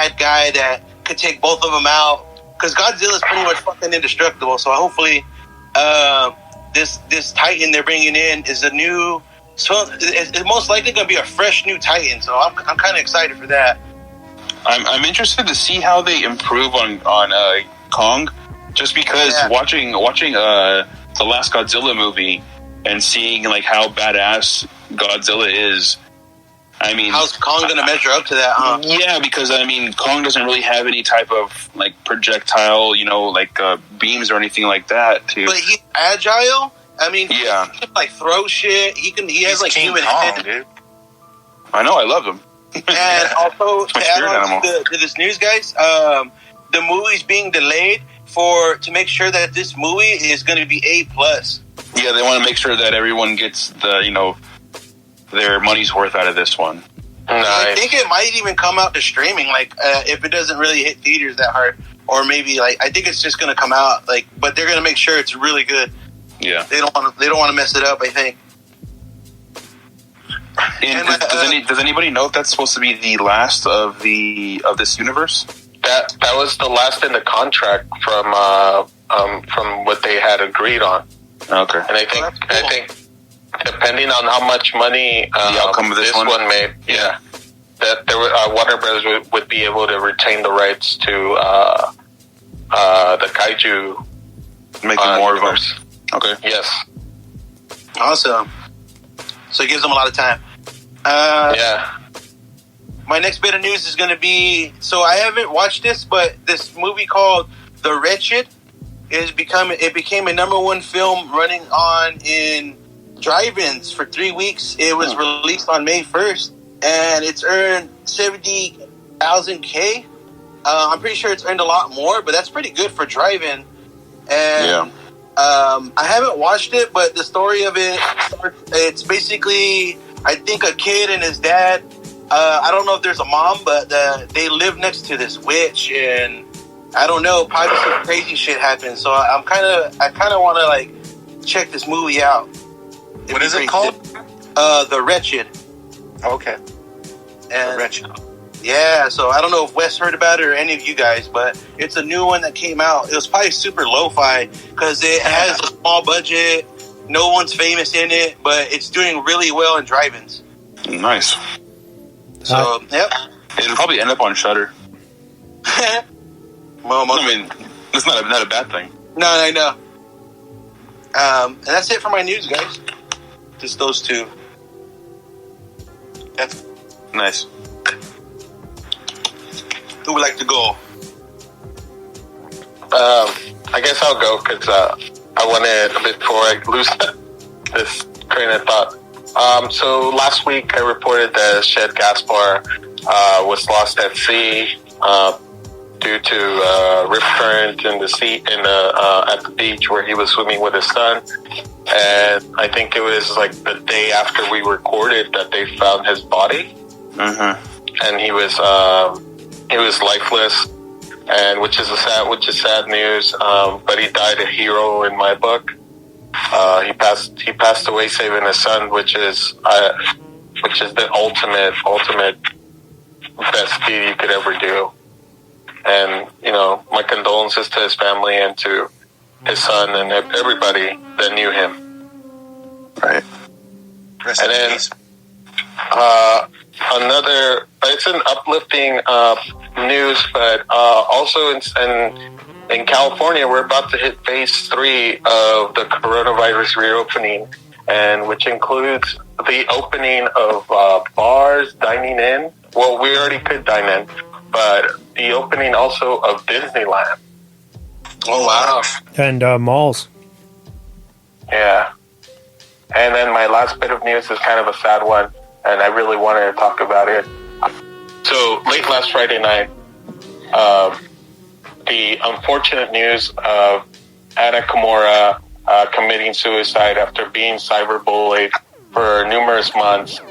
bad guy that could take both of them out. Because Godzilla's pretty much fucking indestructible. So hopefully, this Titan they're bringing in is a new. So it's most likely going to be a fresh new Titan. So I'm kind of excited for that. I'm interested to see how they improve on Kong, just because watching the last Godzilla movie and seeing like how badass Godzilla is. I mean, how's Kong going to measure up to that, huh? Yeah, because I mean, Kong doesn't really have any type of like projectile, like beams or anything like that. But he's agile. I mean, he can like throw shit. He has like human head. Dude. I know, I love him. And also to add on to this news, guys, the movie's being delayed to make sure that this movie is going to be A+. Yeah, they want to make sure that everyone gets the their money's worth out of this one. Nice. I think it might even come out to streaming, like if it doesn't really hit theaters that hard, or maybe like I think it's just going to come out like, but they're going to make sure it's really good. Yeah, they don't want to mess it up, I think. Does anybody know if that's supposed to be the last of this universe? That was the last in the contract from what they had agreed on. Okay, and I think depending on how much money the outcome of this one made, that there Warner Brothers would be able to retain the rights to the kaiju, making more of them. Okay. Yes. Awesome. So it gives them a lot of time. My next bit of news is going to be, so I haven't watched this, but this movie called The Wretched became a #1 film running on in drive-ins for 3 weeks. It was released on May 1st, and it's earned 70,000 K. I'm pretty sure it's earned a lot more, but that's pretty good for drive-in. And I haven't watched it, but the story of it's basically, I think, a kid and his dad. I don't know if there's a mom, but they live next to this witch, and I don't know, probably some crazy shit happens. So I kind of want to like check this movie out. What is it called? The Wretched. Okay. And The Wretched. Yeah, so I don't know if Wes heard about it or any of you guys, but it's a new one that came out. It was probably super lo-fi because it has a small budget. No one's famous in it, but it's doing really well in drive-ins. Nice. So, yep. It'll probably end up on Shudder. Well, I mean, it's not a bad thing. No, I know. And that's it for my news, guys. Just those two. That's nice. Who would like to go? I guess I'll go because I wanted, before I lose this train of thought. So last week I reported that Shed Gaspar was lost at sea due to rip current in the sea at the beach where he was swimming with his son. And I think it was like the day after we recorded that they found his body, and he was lifeless, and which is sad news. But he died a hero in my book. He passed away saving his son, which is the ultimate best deed you could ever do. And my condolences to his family and to his son and everybody that knew him. Right. Rest and in then peace. Another, it's an uplifting news, but also in California, we're about to hit phase 3 of the coronavirus reopening, and which includes the opening of bars, dining in. Well, we already could dine in, but the opening also of Disneyland. Oh, wow. And malls. Yeah. And then my last bit of news is kind of a sad one, and I really wanted to talk about it. So late last Friday night, the unfortunate news of Anna Kimura committing suicide after being cyberbullied for numerous months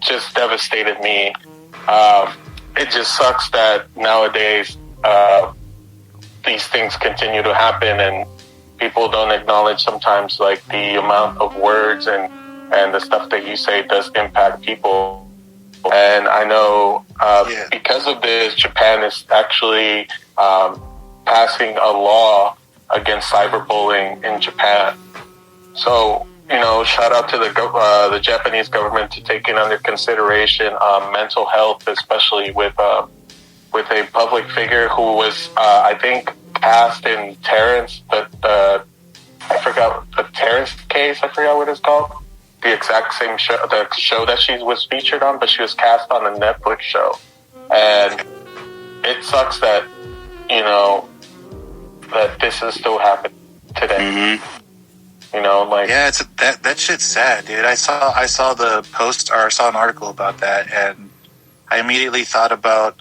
just devastated me. It just sucks that nowadays these things continue to happen, and people don't acknowledge sometimes like the amount of words and the stuff that you say does impact people. And I know because of this, Japan is actually passing a law against cyberbullying in Japan. So, shout out to the Japanese government to taking under consideration mental health, especially with a public figure who was, I think, cast in Terrence, I forgot the Terrence case. I forgot what it's called. The exact same show, the show that she was featured on, but she was cast on a Netflix show. And it sucks that, that this is still happening today. Yeah, that shit's sad, dude. I saw the post, or I saw an article about that, and I immediately thought about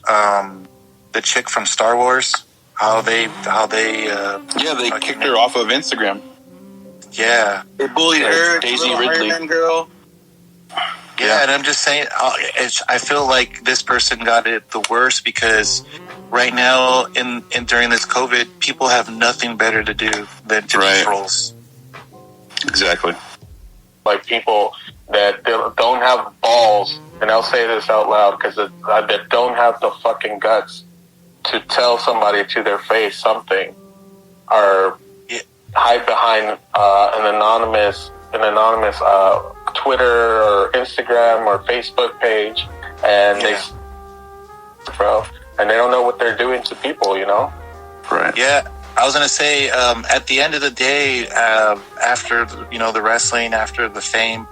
the chick from Star Wars. How they they kicked her off of Instagram. Yeah, they bullied her, Daisy Ridley. Iron Man girl. Yeah, and I'm just saying, I feel like this person got it the worst because right now, during this COVID, people have nothing better to do than to be trolls. Exactly. Like people that don't have balls, and I'll say this out loud because that don't have the fucking guts to tell somebody to their face something, or hide behind an anonymous Twitter or Instagram or Facebook page, and they don't know what they're doing to people, Right. Yeah, I was gonna say, at the end of the day, after the wrestling, after the fame,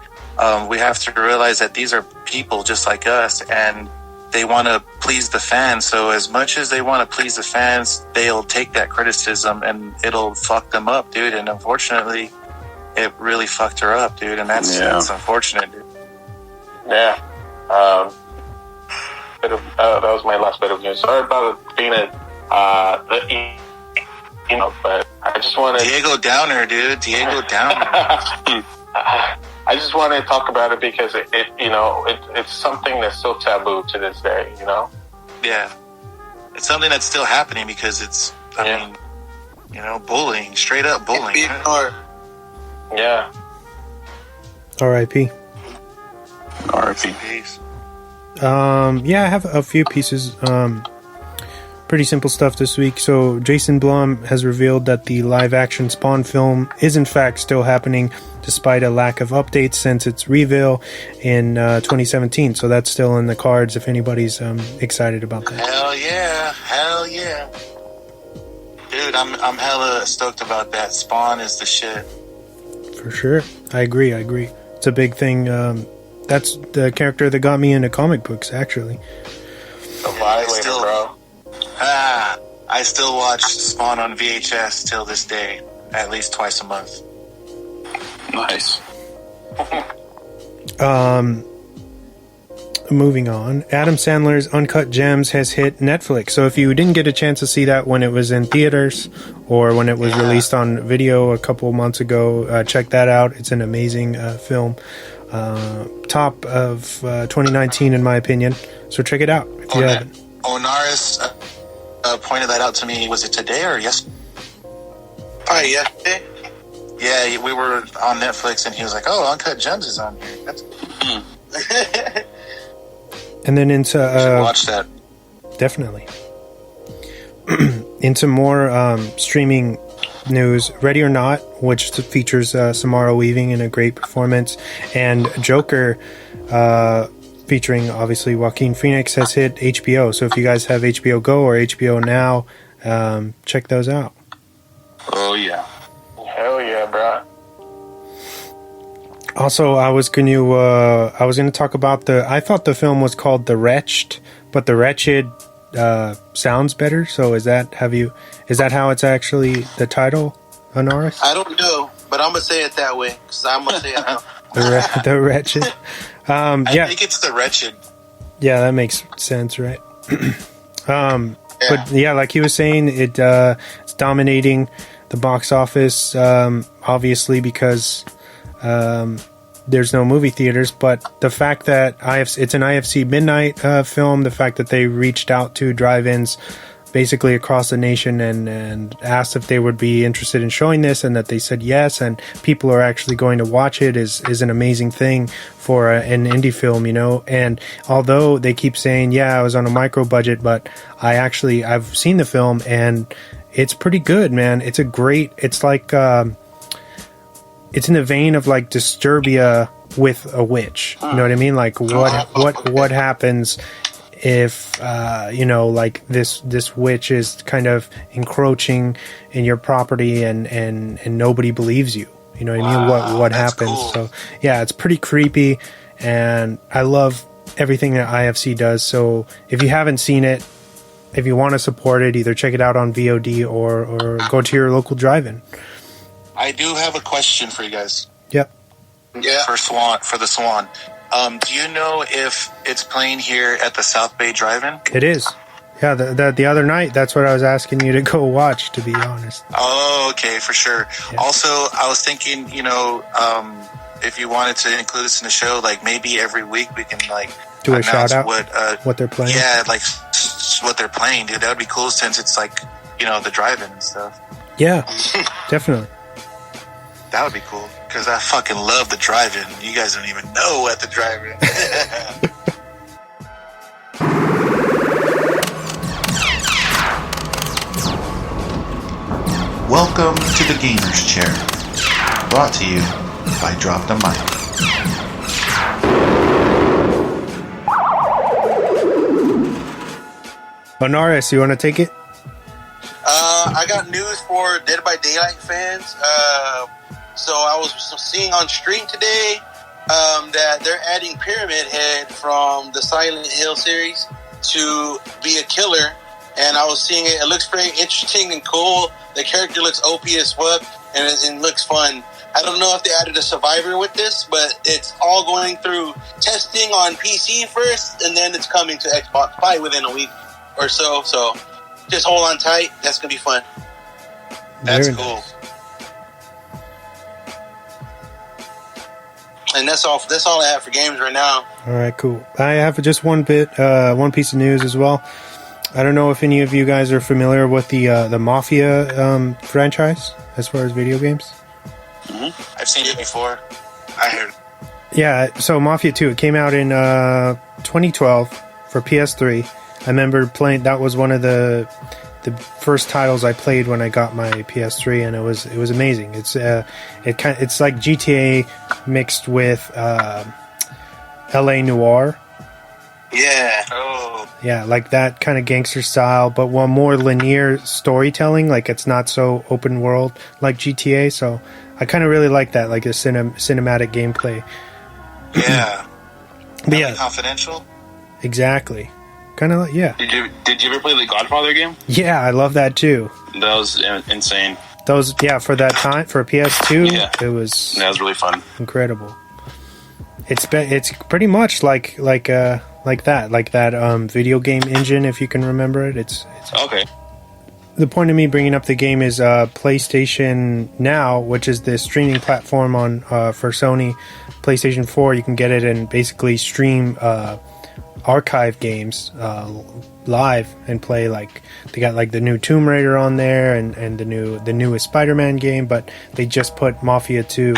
we have to realize that these are people just like us, and they want to please the fans. So as much as they want to please the fans, they'll take that criticism and it'll fuck them up, dude. And unfortunately, it really fucked her up, dude. And that's unfortunate, dude. Yeah. That was my last bit of news. Sorry about it being but I just want to... Diego Downer, dude. Diego Downer. I just want to talk about it because it's something that's still taboo to this day, Yeah. It's something that's still happening because it's, I mean, bullying, straight up bullying. Right? Yeah. R.I.P. R.I.P. Peace. Yeah, I have a few pieces. Pretty simple stuff this week. So Jason Blum has revealed that the live-action Spawn film is in fact still happening despite a lack of updates since its reveal in 2017. So that's still in the cards if anybody's excited about that. Hell yeah. Dude, I'm hella stoked about that. Spawn is the shit. For sure. I agree. It's a big thing. That's the character that got me into comic books, actually. The Violator, bro. I still watch Spawn on VHS till this day, at least twice a month. Nice. Moving on, Adam Sandler's Uncut Gems has hit Netflix. So if you didn't get a chance to see that when it was in theaters or when it was released on video a couple months ago, check that out. It's an amazing film. Top of 2019 in my opinion. So check it out if you haven't. Onaris pointed that out to me. Was it today or yesterday? Yesterday. Yeah, we were on Netflix and he was like, "Oh, Uncut Gems is on here." That's And then into watch that. Definitely. Into more streaming news, Ready or Not, which features Samara Weaving in a great performance, and Joker, featuring obviously Joaquin Phoenix, has hit HBO. So if you guys have HBO Go or HBO Now, check those out. Oh yeah. Hell yeah, bro. Also, I was going to talk about I thought the film was called The Wretched, but The Wretched sounds better. So is that how it's actually the title, Anaris? I don't know, but I'm gonna say it that way because I'm gonna say it now. The Wretched. I think it's The Wretched. Yeah, that makes sense, right? But yeah, like he was saying, it's dominating the box office, obviously because there's no movie theaters, but the fact that it's an IFC midnight film, the fact that they reached out to drive-ins basically across the nation and asked if they would be interested in showing this, and that they said yes, and people are actually going to watch it is an amazing thing for an indie film, you know. And although they keep saying, yeah, I was on a micro budget, but I've seen the film and it's pretty good, man. It's like it's in the vein of like Disturbia with a witch. You know what I mean? Like what happens if like this witch is kind of encroaching in your property and nobody believes you. You know what I mean? What happens? Cool. So yeah, it's pretty creepy, and I love everything that IFC does. So if you haven't seen it, if you want to support it, either check it out on VOD or go to your local drive-in. I do have a question for you guys. Yep. Yeah. For the Swan. Do you know if it's playing here at the South Bay Drive-In? It is. Yeah, the other night, that's what I was asking you to go watch, to be honest. Oh, okay, for sure. Yeah. Also, I was thinking, if you wanted to include this in the show, like maybe every week we can like do a shout out what they're playing. Yeah, like what they're playing, dude. That would be cool since it's like, the drive-in and stuff. Yeah, definitely. That would be cool because I fucking love the drive-in. You guys don't even know what the drive-in. Welcome to the Gamer's Chair, brought to you by Drop the Mic. Bonaris, you want to take it? I got news for Dead by Daylight fans. So I was seeing on stream today that they're adding Pyramid Head from the Silent Hill series to be a killer. And I was seeing it. It looks very interesting and cool. The character looks OP as fuck, and it looks fun. I don't know if they added a survivor with this, but it's all going through testing on PC first, and then it's coming to Xbox probably within a week or so. So just hold on tight. That's going to be fun. That's cool. Nice. And that's all I have for games right now. All right, cool. I have just one piece of news as well. I don't know if any of you guys are familiar with the Mafia franchise as far as video games. Mm-hmm. I've seen it before. I heard. Yeah, so Mafia 2, it came out in 2012 for PS3. I remember playing. That was one of the first titles I played when I got my PS3, and it was amazing. It's like GTA mixed with LA Noire. Yeah. Oh. Yeah, like that kind of gangster style, but one more linear storytelling. Like it's not so open world like GTA. So I kind of really like that, like a cinematic gameplay. Yeah. But yeah, Confidential. Exactly. Kind of like, yeah. Did you ever play the Godfather game? Yeah, I love that too. That was insane. For that time for PS2, yeah. It was. That was really fun. Incredible. It's pretty much like that video game engine, if you can remember it. It's okay. The point of me bringing up the game is PlayStation Now, which is the streaming platform on for Sony PlayStation 4. You can get it and basically stream archive games live and play. Like they got like the new Tomb Raider on there and the newest Spider-Man game, but they just put Mafia 2.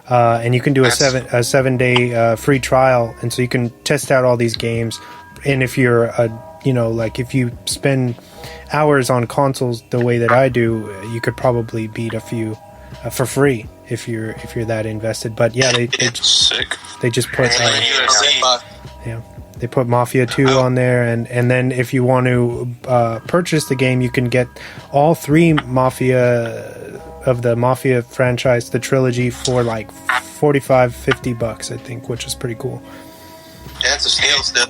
And you can do a 7-day free trial, and so you can test out all these games. And if you're if you spend hours on consoles the way that I do, you could probably beat a few for free if you're that invested. But yeah, they just put they put Mafia 2 on there, and then if you want to purchase the game, you can get all three of the Mafia franchise, the trilogy, for like $45-50, I think, which is pretty cool. That's a steal still.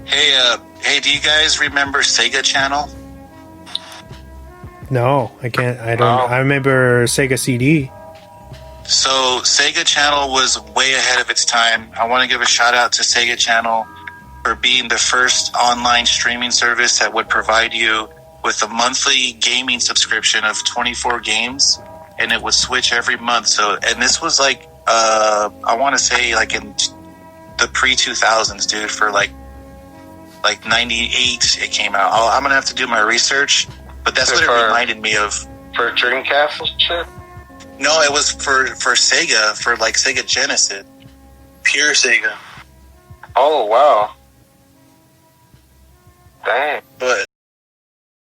Hey, do you guys remember Sega Channel? No, I can't. I don't. I remember Sega CD. So Sega Channel was way ahead of its time. I want to give a shout out to Sega Channel for being the first online streaming service that would provide you with a monthly gaming subscription of 24 games, and it would switch every month. So, and this was like, I want to say like in the pre-2000s, dude, for like like 98 it came out. I'm going to have to do my research, but that's what it reminded me of. For Dreamcast and shit? No, it was for Sega, for like Sega Genesis. Pure Sega. Oh, wow. Dang. But